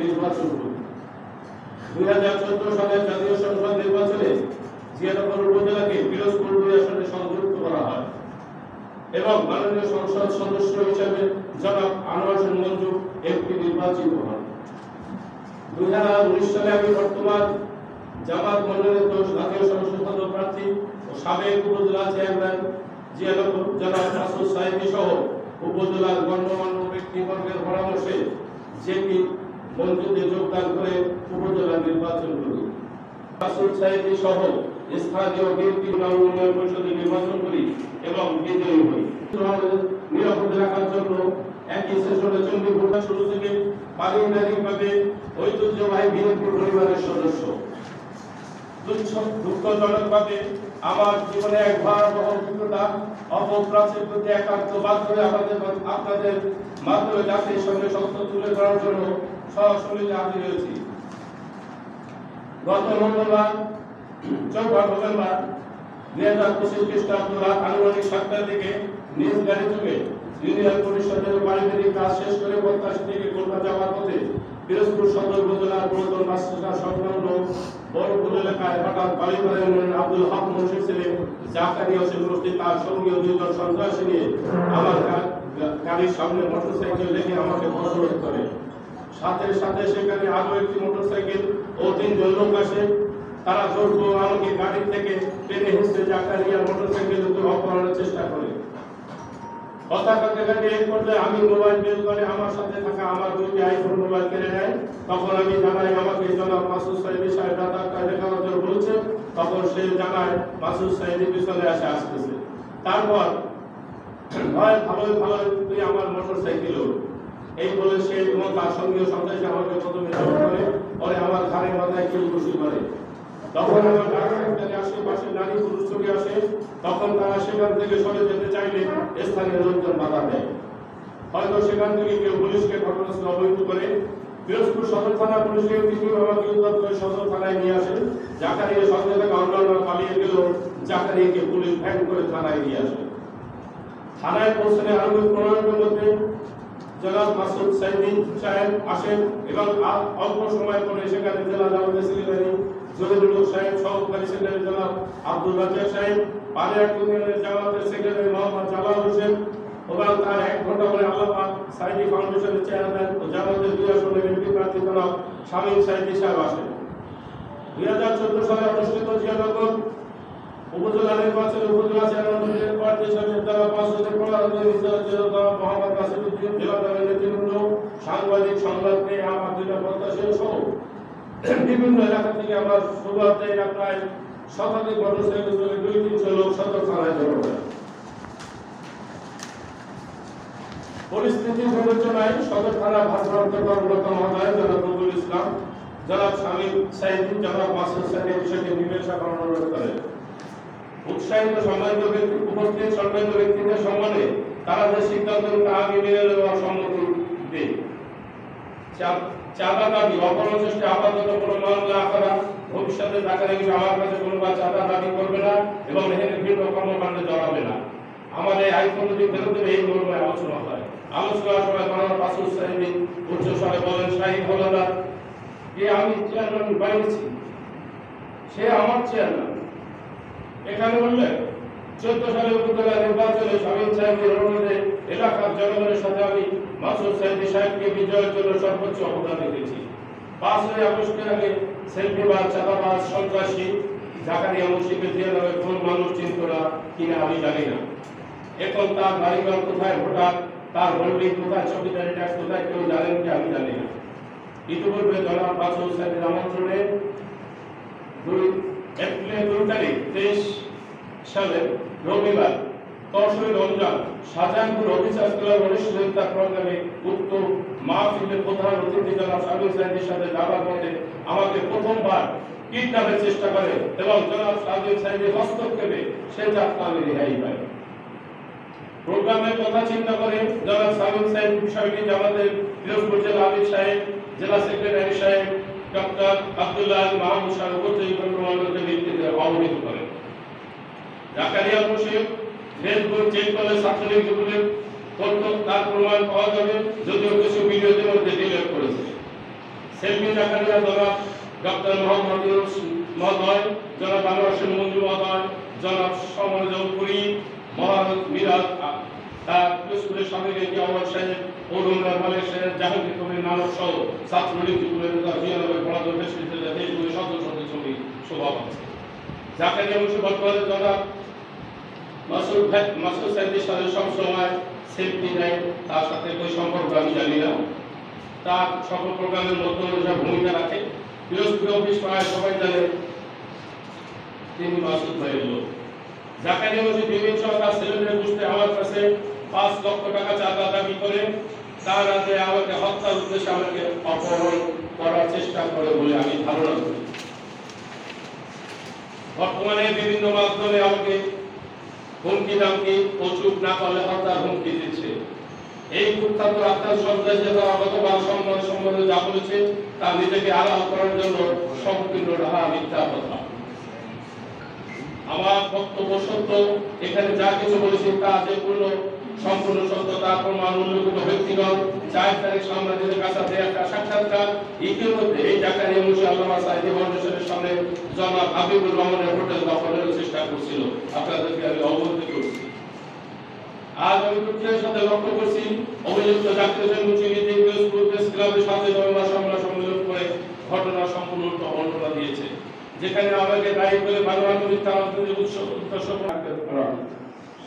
নির্বাচন করি। 2014 সালের জাতীয় সংসদ নির্বাচনে জিয়ানগর উপজেলাকে পিরোজপুর 2 আসনে সংযুক্ত করা হয় এবং মাননীয় সংসদ সদস্য হিসেবে জনাব আনোয়ার হোসেন মঞ্জু এমপি নির্বাচিত হন। 2019 সালে আমি বর্তমান জামাত মনোনীত জাতীয় সংসদ সদস্য প্রার্থী ও সাবেক উপজেলা চেয়ারম্যান জিয়ানগর জনাব মাসুদ সাহেবী সহ উপজেলার গণ্যমান্য ব্যক্তিবর্গের পরামর্শে জেপি মঞ্জুতে যোগদান করে উপজেলা নির্বাচন করি। মাসুদ সাহেবী সহ স্থানীয় বিএনপি উন্নয়ন পরিষদে নির্বাচন করি এবং বিজয়ী হই। নিরাপদ রাখার জন্য একই সেশনে চণ্ডীপুর শুরু থেকে পারিবারিকভাবে ঐতিহ্যবাহী বিএনপি পরিবারের সদস্য। দুঃখজনকভাবে আমার জীবনে এক ভয়াবহ অভিজ্ঞতা অপপ্রাচীর প্রতি একাত্মবাদ করে আপনাদের মাধ্যমে জাতির সঙ্গে সত্য তুলে ধরার জন্য সরাসরি হাজির হয়েছি। গত মঙ্গলবার 4 নভেম্বর 2025 খ্রিস্টাব্দ রাত আনুমানিক 7টার দিকে নিজ গাড়ি যোগে ইউনিয়ন পরিষদের পারিবারিক কাজ শেষ করে প্রত্যাশী থেকে কলকাতা যাওয়ার পথে পিরোজপুর সদর উপজেলার পুরাতন রাস্তা সংলগ্ন বড়পুর এলাকায় হঠাৎ বালিপাড়া ইউনিয়নের আব্দুল হক মুন্সির ছেলে জাকারিয়া হোসেন মুফতি তার সঙ্গীয় 2 জন সন্ত্রাসী নিয়ে আমার গাড়ির সামনে মোটরসাইকেল রেখে আমাকে প্রতিরোধ করে। সাথে সাথে সেখানে আরো একটি মোটরসাইকেল ও 3 জন লোক আসে। তারা জোরপূর্বক আমাকে গাড়ি থেকে টেনে হিঁচড়ে জাকারিয়া মোটরসাইকেলের উপর অপহরণের চেষ্টা করে। কথা কাটাকাটি এক পর্যায়ে আমি মোবাইল বের করে আমার সাথে থাকা আমার 2টি আইফোন মোবাইল কেড়ে নেয়। তখন আমি জানাই আমাকে জনাব মাসুদ সাহেবী সাহেব রাতারটা দেখানোর জন্য বলেছে। তখন সে জানায় মাসুদ সাহেবী পিছনে আসতেছে। তারপর ভয় ভালো তুই আমার মোটরসাইকেল এই বলে সে এবং তার সঙ্গীয় সন্ত্রাসী আমাকে প্রথমে জড়ো করে পরে আমার ঘাড়ের মাথায় কিল ঘুষি করে। তখন আমার গাড়ির আশেপাশে নারী পুরুষ ছবি আসে। তখন তারা সেখান থেকে সরে যেতে চাইলে স্থানীয় লোকজন বাধা দেয়। হয়তো সেখান থেকে কেউ পুলিশকে ঘটনাস্থলে অবহিত করে। পিরোজপুর সদর থানা পুলিশের টিম আমাকে উদ্ধার করে সদর থানায় নিয়ে আসে। জাকারিয়া সঙ্গে থাকা অন্যান্য পালিয়ে গেল। জাকারিয়াকে পুলিশ ভ্যান করে থানায় নিয়ে আসে। থানায় পৌঁছালে আরো 15 মিনিটের মধ্যে জনাব মাসুদ সাহেবী সাহেব আসেন এবং অল্প সময় পরে সেখানে জেলা জামাতের সেক্রেটারি জলিলুল সাহেব, সহকারী সেক্রেটারি জনাব আব্দুল রাজ্জাক সাহেব, পালিয়াট ইউনিয়নের জামাতের সেক্রেটারি মোহাম্মদ জালাল হোসেন এবং তার 1 ঘন্টা পরে আল্লাহ সাইদি ফাউন্ডেশনের চেয়ারম্যান ও জামাতের 2 আসনের এমপি প্রার্থী জনাব শামীম সাইদি সাহেব আসেন। 2014 সালে অনুষ্ঠিত জিয়ানগর উপজেলা নির্বাচনে উপজেলা চেয়ারম্যানের প্রার্থী হিসেবে জনাব মাসুদের মোহাম্মদ নাসিরউদ্দিন, জেলা দলের নেতৃবৃন্দ, সাংবাদিক সংবাদ নিয়ে আমার 2টা প্রত্যাশী সহ বিভিন্ন এলাকা থেকে আমরা শুরুতে প্রায় শতাধিক মোটরসাইকেল চলে 2-300 লোক সদর থানায় জড়ো হয়। পরিস্থিতি বিবেচনায় সদর থানা ভারপ্রাপ্ত কর্মকর্তা মহোদয় জনাব নজরুল ইসলাম, জনাব শামীম সাইদি, জনাব মাসুদ সাহেব বিষয়টি মীমাংসা করার অনুরোধ করেন। উৎসাহিত সম্মানিত ব্যক্তি উপস্থিত সম্মানিত ব্যক্তিদের সম্মানে তারা যে সিদ্ধান্ত আগে মেনে নেওয়ার সম্মতি দেয়। চাঁদা দাবি অপরাধ চেষ্টা আপাতত কোনো মামলা করা ভবিষ্যতে জাকারিয়া আমার কাছে কোনোবার চাঁদা দাবি করবে না এবং এখানে ভিন্ন কর্মকাণ্ডে জড়াবে না। আমাদের আইফোন যদি ফেরত দেবে এই মর্মে আলোচনা হয়। আলোচনার সময় মাননীয় মাসুদ সাহেবী উচ্চ স্বরে বলেন, শাহী হলদার আমি চেয়ারম্যান বানিয়েছি, সে আমার চেয়ারম্যান। এখানে বললেন 14 সালে উপজেলা নির্বাচনে শামীম সাহেবের অনুরোধে এলাকার জনগণের সাথে আমি মাসুদ সাহেবী সাহেবকে বিজয়ের জন্য সর্বোচ্চ অবদান রেখেছি। 5 আগস্টের আগে সেলফিবাজ, চাঁদাবাজ, সন্ত্রাসী জাকারিয়া মুন্সিকে দিয়ে নামে কোন মানুষ চিনত না কিনা আমি জানি না। এখন তার বাড়িঘর কোথায়, ভোটার তার হোল্ডিং কোথায়, চৌকিদারি ট্যাক্স কোথায় কেউ জানেন কি আমি জানি না। ইতিপূর্বে জনাব মাসুদ সাহেবের আমন্ত্রণে 2 এপ্রিল 2 তারিখ 23 সালে রবিবার 10 রমজান শাহজাহানপুর অফিসার্স ক্লাব অনুষ্ঠিত প্রোগ্রামে উত্তর মাহফিলের প্রধান অতিথি জনাব শামীম সাহেবের সাথে যাবার পথে আমাকে প্রথমবার কিডন্যাপের চেষ্টা করে এবং জনাব শামীম সাহেবের হস্তক্ষেপে সে যাত্রা আমি রেহাই পাই। প্রোগ্রামের কথা চিন্তা করে জনাব শামীম সাহেব বিষয়টি জামাতের পিরোজপুর জেলা আমির সাহেব, জেলা সেক্রেটারি সাহেব ডক্টর আব্দুল্লাহ মাহমুদ সাহেব উপস্থিত কর্মকর্তাদের নেতৃত্বে অবহিত করেন। জাকারিয়া মুন্সি ফেসবুক চেক করলে ছাত্রলীগ যুবলীগ তার প্রমাণ পাওয়া যাবে, যদিও কিছু ভিডিওতে মধ্যে ডিলিট করেছে। সেলফি জাকারিয়া জনাব ডক্টর মোহাম্মদ ইউনুস মহোদয়, জনাব আনোয়ার হোসেন মঞ্জু মহোদয়, জনাব সমরজপুরি মহারত মিরাজ তার স্কুলের সভাপতি আওয়াজ সাহেব, ওরুমরার মালিক সাহেব, জাহাঙ্গীর কবির নানক সহ ছাত্রলীগ যুবলীগ জিয়ানগর পড়াধর বিশ্ববিদ্যালয় দেশগুলির সদস্য ছবি শোভা পাচ্ছে। জাকারিয়া মুন্সি বর্তমানে জনাব মাসুদ সাইদির সাথে সবসময় সেলফি নেয়, তার সাথে કોઈ সম্পর্ক আমি জানি না, তার সকল প্রোগ্রামের মধ্যে ভূমিকা রাখে। পিরোজপুর অফিস পাড়ায় সবাই জানে তিনি মাসুদ ভাইয়ের লোক। জাকারিয়া মুন্সি বিভিন্ন সরকার ছেলেদের বুঝতে আমার কাছে 5 লক্ষ টাকা চাঁদা দাবি করে তার আগে আমাকে হত্যার উদ্দেশ্যে আমাকে অপহরণ করার চেষ্টা করে বলে আমি ধারণা করি। বর্তমানে বিভিন্ন মাধ্যমে আমাকে হুমকি দামকি ও চুপ না করলে হত্যার হুমকি দিচ্ছে। এই কুখ্যাত আত্মার সন্ত্রাসী গতবার সম্বন্ধে যা বলেছে তা নিজেকে আড়াল করার জন্য সম্পূর্ণ ডাহা মিথ্যা কথা। আমার বক্তব্য সত্য, এখানে যা কিছু বলেছি তা যে সম্পূর্ণ সত্য, তার প্রমাণ অন্য কোনো ব্যক্তিগত 4 তারিখ সাংবাদিকদের কাছে একটা সাক্ষাৎকার ইতিমধ্যে এই জাকারিয়া মুন্সি আল্লামা সাইদি ফাউন্ডেশনের সামনে জনাব হাবিবুর রহমানের হোটেল দখলের চেষ্টা করছিল, আপনাদেরকে আমি অবগত করছি। আজ আমি দুঃখের সাথে লক্ষ্য করছি অভিযুক্ত জাকির হোসেন মুন্সি নিজে পিরোজপুর প্রেস ক্লাবের সাথে নভেম্বর সম্মেলন করে ঘটনা সম্পূর্ণ উল্টো বর্ণনা দিয়েছে, যেখানে আমাকে দায়ী করে বাংলাদেশ মিথ্যা রাজনৈতিক উদ্দেশ্য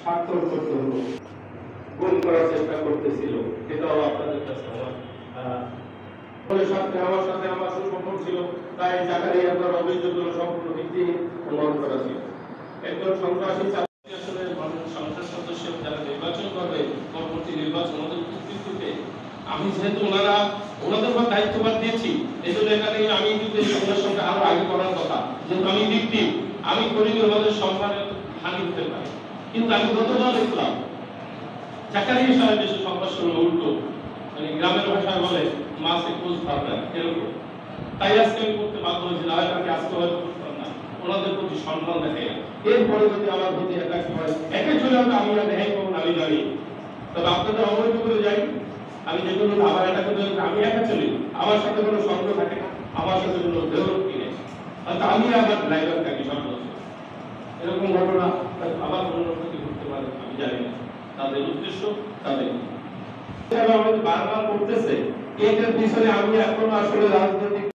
স্বাক্ষর করতে হলো, গুম করার চেষ্টা করতেছিল। এটাও আপনাদের কাছে আমার সাথে আমার সুসম্পর্ক ছিল, তাই জাকারিয়া অভিযোগগুলো সম্পূর্ণ ভিত্তিহীন প্রমাণ করা ছিল। একজন সন্ত্রাসী আসলে সংসদ সদস্য যারা নির্বাচন করবে পরবর্তী নির্বাচন ওদের কর্তৃত্বকে আমি যেহেতু ওনাদের উপর দায়িত্বভার দিয়েছি, এই জন্য এখানে আমি কিন্তু ওনার সঙ্গে আরো আগে করার কথা, যেহেতু আমি ভিক্টিম, আমি করিনি ওনাদের সম্মানের হানি হতে পারে। কিন্তু আমি গতবার দেখলাম জাকারিয়া সাহেব দেশের সংঘর্ষ উল্টো, মানে গ্রামের ভাষায় বলে মাসে খোঁজ ভাবনা এরকম। তাই আজকে আমি করতে বাধ্য হয়েছি, না হয় আমি আজকে হয়তো করতাম না, ওনাদের প্রতি সম্মান দেখে। এরপরে যদি আমার প্রতি অ্যাটাক হয়, একে চলে আমি না দেখাই করুন আমি জানি, তবে আপনাদের অবহিত করে যাই আমি যেগুলো আমার অ্যাটাক করতে আমি একা চলি, আমার সাথে কোনো সন্দেহ থাকে না, আমার সাথে কোনো দেহরক্ষী নেই, আমি আমার ড্রাইভার থাকি সর্বোচ্চ। এরকম ঘটনা আবার কোনো ক্ষতি ঘটতে পারে আমি জানি না, তাদের উদ্দেশ্য তাদের আমাদের বারবার করতেছে। এটার পিছনে আমি এখনো আসলে রাজনৈতিক